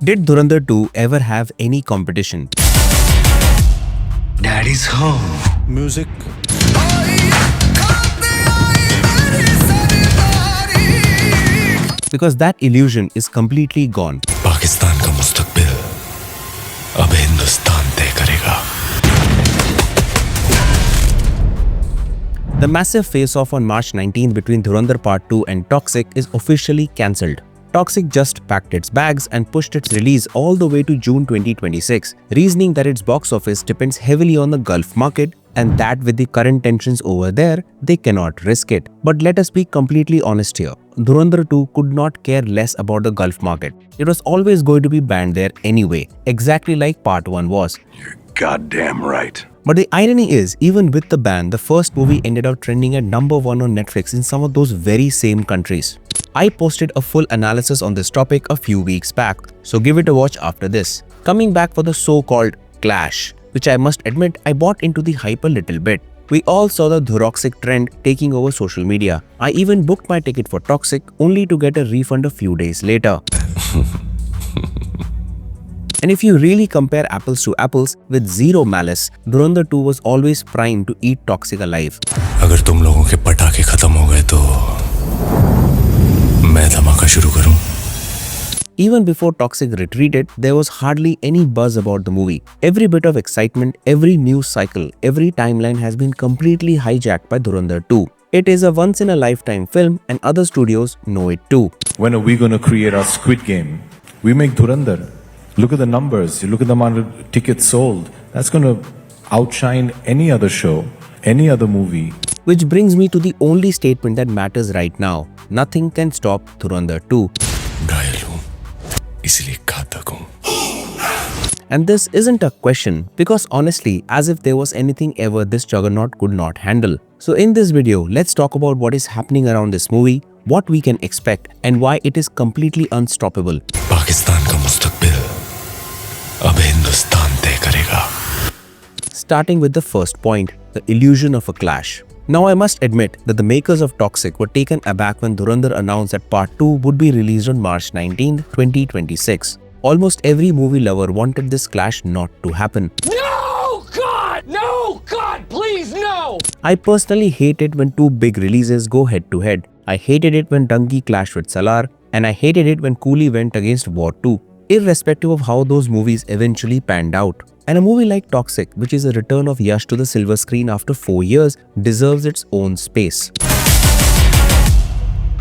Did Dhurandhar 2 ever have any competition? Daddy's home. Music. Because that illusion is completely gone. Pakistan का मुस्तकबिल अब हिंदुस्तान तय करेगा. The massive face-off on March 19 between Dhurandhar Part 2 and Toxic is officially cancelled. Toxic just packed its bags and pushed its release all the way to June 2026, reasoning that its box office depends heavily on the Gulf market and that with the current tensions over there, they cannot risk it. But let us be completely honest here. Dhurandhar 2 could not care less about the Gulf market. It was always going to be banned there anyway, exactly like Part 1 was. You're goddamn right. But the irony is, even with the ban, the first movie ended up trending at #1 on Netflix in some of those very same countries. I posted a full analysis on this topic a few weeks back, so give it a watch after this. Coming back for the so-called clash, which I must admit I bought into the hype a little bit. We all saw the Dhuroxic trend taking over social media. I even booked my ticket for Toxic only to get a refund a few days later. And if you really compare apples to apples, with zero malice, Dhurandhar 2 was always primed to eat Toxic alive. अगर तुम लोगों के पटाखे खत्म हो गए तो मैं धमाका शुरू करूं. Even before Toxic retreated, there was hardly any buzz about the movie. Every bit of excitement, every news cycle, every timeline has been completely hijacked by Dhurandhar 2. It is a once-in-a-lifetime film and other studios know it too. When are we going to create our Squid Game? We make Dhurandhar. Look at the numbers. You look at the amount of tickets sold. That's going to outshine any other show, any other movie. Which brings me to the only statement that matters right now. Nothing can stop Dhurandhar 2. घायल हूं, इसलिए घातक हूं. And this isn't a question, because honestly, as if there was anything ever this juggernaut could not handle. So in this video, let's talk about what is happening around this movie, what we can expect, and why it is completely unstoppable. Pakistan का मुस्तकबिल अब हिंदुस्तान तय करेगा. Starting with the first point, the illusion of a clash. Now I must admit that the makers of Toxic were taken aback when Dhurandhar announced that Part 2 would be released on March 19, 2026. Almost every movie lover wanted this clash not to happen. No, God! No, God, please, no! I personally hate it when two big releases go head to head. I hated it when Dangi clashed with Salar, and I hated it when Coolie went against War 2, irrespective of how those movies eventually panned out. And a movie like Toxic, which is a return of Yash to the silver screen after 4 years, deserves its own space.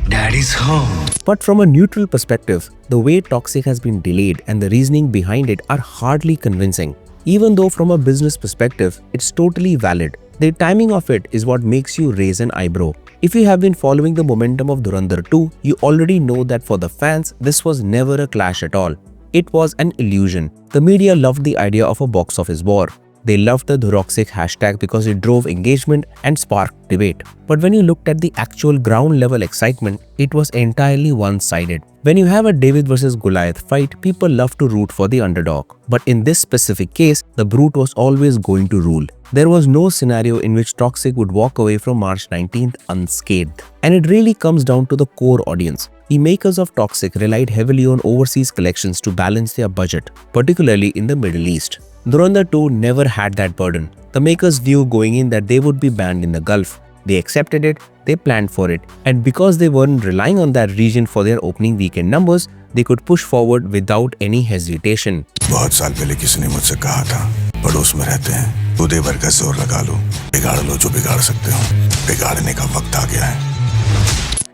Daddy's home. But from a neutral perspective, the way Toxic has been delayed and the reasoning behind it are hardly convincing. Even though from a business perspective, it's totally valid. The timing of it is what makes you raise an eyebrow. If you have been following the momentum of Dhurandhar 2, you already know that for the fans, this was never a clash at all. It was an illusion. The media loved the idea of a box office war. They loved the Dhuroxic hashtag because it drove engagement and sparked debate. But when you looked at the actual ground level excitement, it was entirely one-sided. When you have a David versus Goliath fight, people love to root for the underdog. But in this specific case, the brute was always going to rule. There was no scenario in which Toxic would walk away from March 19th unscathed. And it really comes down to the core audience. The makers of Toxic relied heavily on overseas collections to balance their budget, particularly in the Middle East. Dhurandhar 2 never had that burden. The makers knew going in that they would be banned in the Gulf. They accepted it, they planned for it, and because they weren't relying on that region for their opening weekend numbers, they could push forward without any hesitation. बहुत साल पहले किसी ने मुझसे कहा था, पड़ोस में रहते हैं, खुदे भर का जोर लगा लो, बिगाड़ लो जो बिगाड़ सकते हो, बिगाड़ने का वक्त आ गया है.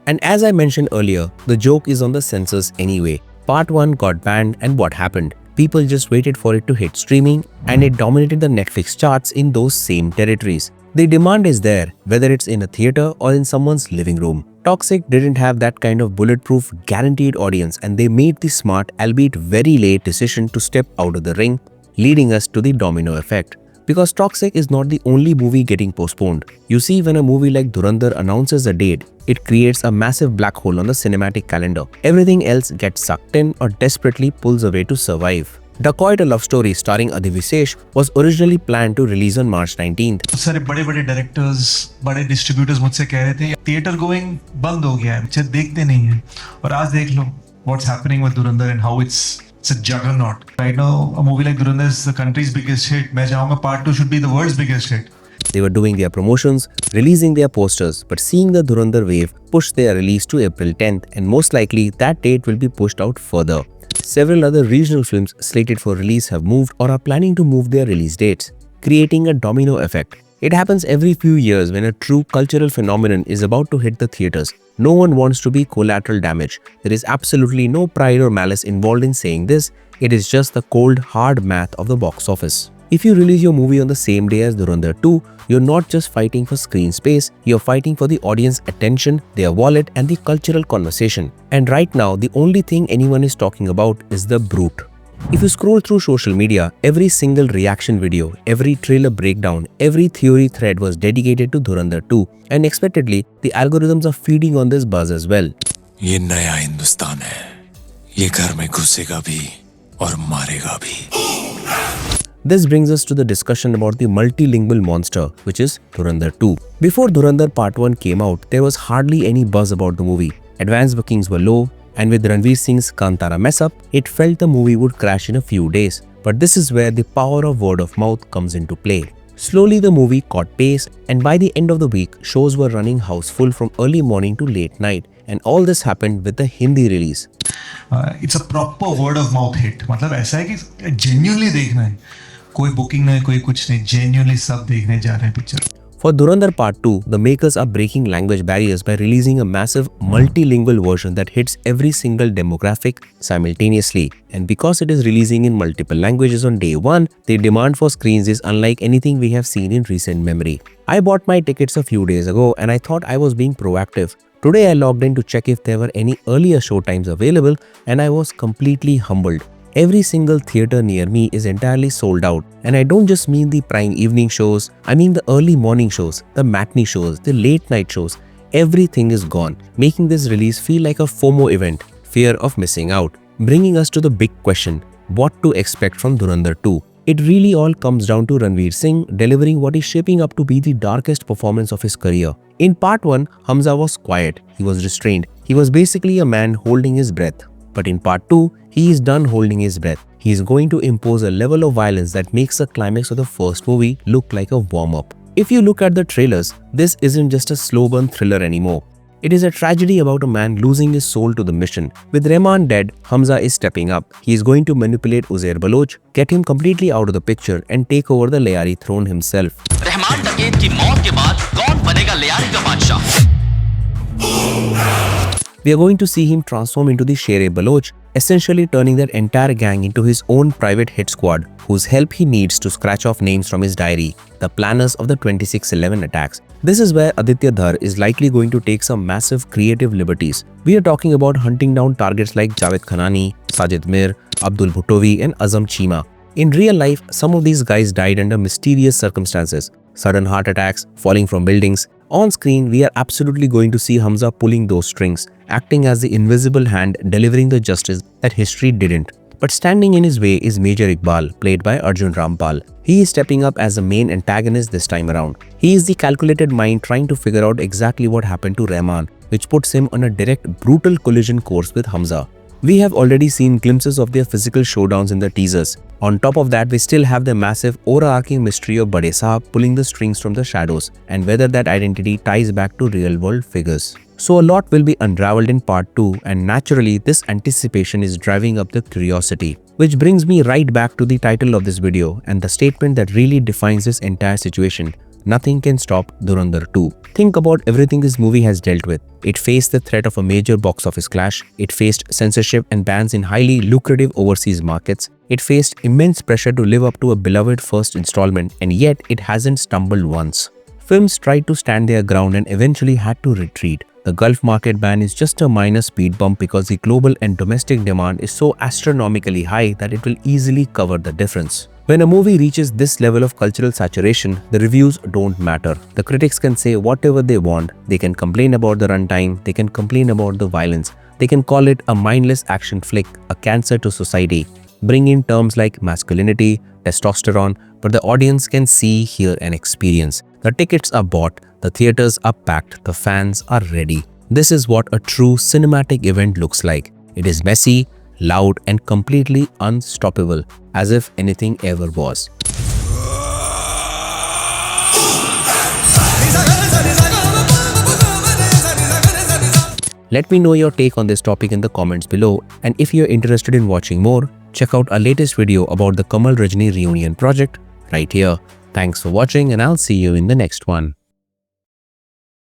And as I mentioned earlier, the joke is on the censors anyway. Part 1 got banned and what happened? People just waited for it to hit streaming and it dominated the Netflix charts in those same territories. The demand is there, whether it's in a theater or in someone's living room. Toxic didn't have that kind of bulletproof, guaranteed audience and they made the smart, albeit very late decision to step out of the ring, leading us to the domino effect. Because Toxic is not the only movie getting postponed. You see, when a movie like Dhurandhar announces a date, it creates a massive black hole on the cinematic calendar. Everything else gets sucked in or desperately pulls away to survive. Dacoit, a love story starring Aditya Dhar was originally planned to release on March 19th. सारे बड़े-बड़े directors, बड़े distributors मुझसे कह रहे थे theatre going बंद हो गया है, पिक्चर देखते नहीं हैं. और आज देख लो what's happening with Dhurandhar and how it's It's a juggernaut. Right now, a movie like Dhurandhar is the country's biggest hit. मैं चाहूँगा part 2 should be the world's biggest hit. They were doing their promotions, releasing their posters, but seeing the Dhurandhar wave pushed their release to April 10th, and most likely that date will be pushed out further. Several other regional films slated for release have moved or are planning to move their release dates, creating a domino effect. It happens every few years when a true cultural phenomenon is about to hit the theaters. No one wants to be collateral damage. There is absolutely no pride or malice involved in saying this. It is just the cold, hard math of the box office. If you release your movie on the same day as Dhurandhar 2, you're not just fighting for screen space, you're fighting for the audience attention, their wallet, and the cultural conversation. And right now, the only thing anyone is talking about is the Brute. If you scroll through social media, every single reaction video, every trailer breakdown, every theory thread was dedicated to Dhurandhar 2, and expectedly, the algorithms are feeding on this buzz as well. ये नया हिंदुस्तान है, ये घर में घुसेगा भी और मारेगा भी. This brings us to the discussion about the multilingual monster, which is Dhurandhar 2. Before Dhurandhar Part 1 came out, there was hardly any buzz about the movie. Advance bookings were low, and with Ranveer Singh's Kantara mess-up, it felt the movie would crash in a few days. But this is where the power of word of mouth comes into play. Slowly the movie caught pace, and by the end of the week, shows were running houseful from early morning to late night. And all this happened with the Hindi release. It's a proper word of mouth hit. मतलब ऐसा है कि genuinely देखना है. कोई booking नहीं, कोई कुछ नहीं. Genuinely सब देखने जा रहे हैं picture. For Dhurandhar Part 2, the makers are breaking language barriers by releasing a massive multilingual version that hits every single demographic simultaneously. And because it is releasing in multiple languages on day 1, the demand for screens is unlike anything we have seen in recent memory. I bought my tickets a few days ago and I thought I was being proactive. Today I logged in to check if there were any earlier showtimes available, and I was completely humbled. Every single theatre near me is entirely sold out, and I don't just mean the prime evening shows, I mean the early morning shows, the matinee shows, the late night shows. Everything is gone, making this release feel like a FOMO event, fear of missing out. Bringing us to the big question, what to expect from Dhurandhar 2? It really all comes down to Ranveer Singh delivering what is shaping up to be the darkest performance of his career. In Part 1, Hamza was quiet, he was restrained, he was basically a man holding his breath. But in Part 2, he is done holding his breath. He is going to impose a level of violence that makes the climax of the first movie look like a warm-up. If you look at the trailers, this isn't just a slow burn thriller anymore. It is a tragedy about a man losing his soul to the mission. With Rahman dead, Hamza is stepping up. He is going to manipulate Uzair Baloch, get him completely out of the picture, and take over the Lyari throne himself. Rahman तकीद की मौत के बाद कौन बनेगा लियारी का बादशाह? We are going to see him transform into the Sher Baloch, essentially turning that entire gang into his own private hit squad, whose help he needs to scratch off names from his diary, the planners of the 26/11 attacks. This is where Aditya Dhar is likely going to take some massive creative liberties. We are talking about hunting down targets like Javed Khanani, Sajid Mir, Abdul Bhuttovi, and Azam Cheema. In real life, some of these guys died under mysterious circumstances, sudden heart attacks, falling from buildings. On screen, we are absolutely going to see Hamza pulling those strings, acting as the invisible hand delivering the justice that history didn't. But standing in his way is Major Iqbal, played by Arjun Rampal. He is stepping up as the main antagonist this time around. He is the calculated mind trying to figure out exactly what happened to Rahman, which puts him on a direct, brutal collision course with Hamza. We have already seen glimpses of their physical showdowns in the teasers. On top of that, we still have the massive overarching mystery of Bade Saab pulling the strings from the shadows, and whether that identity ties back to real-world figures. So a lot will be unraveled in Part 2, and naturally this anticipation is driving up the curiosity. Which brings me right back to the title of this video and the statement that really defines this entire situation. Nothing can stop Dhurandhar 2. Think about everything this movie has dealt with. It faced the threat of a major box office clash. It faced censorship and bans in highly lucrative overseas markets. It faced immense pressure to live up to a beloved first installment, and yet it hasn't stumbled once. Films tried to stand their ground and eventually had to retreat. The Gulf market ban is just a minor speed bump because the global and domestic demand is so astronomically high that it will easily cover the difference. When a movie reaches this level of cultural saturation, the reviews don't matter. The critics can say whatever they want. They can complain about the runtime, they can complain about the violence, they can call it a mindless action flick, a cancer to society, bring in terms like masculinity, testosterone, but the audience can see, hear, and experience. The tickets are bought, the theaters are packed, the fans are ready. This is what a true cinematic event looks like. It is messy, loud and completely unstoppable, as if anything ever was. Let me know your take on this topic in the comments below, and if you're interested in watching more, check out our latest video about the Kamal Rajni reunion project right here. Thanks for watching, and I'll see you in the next one.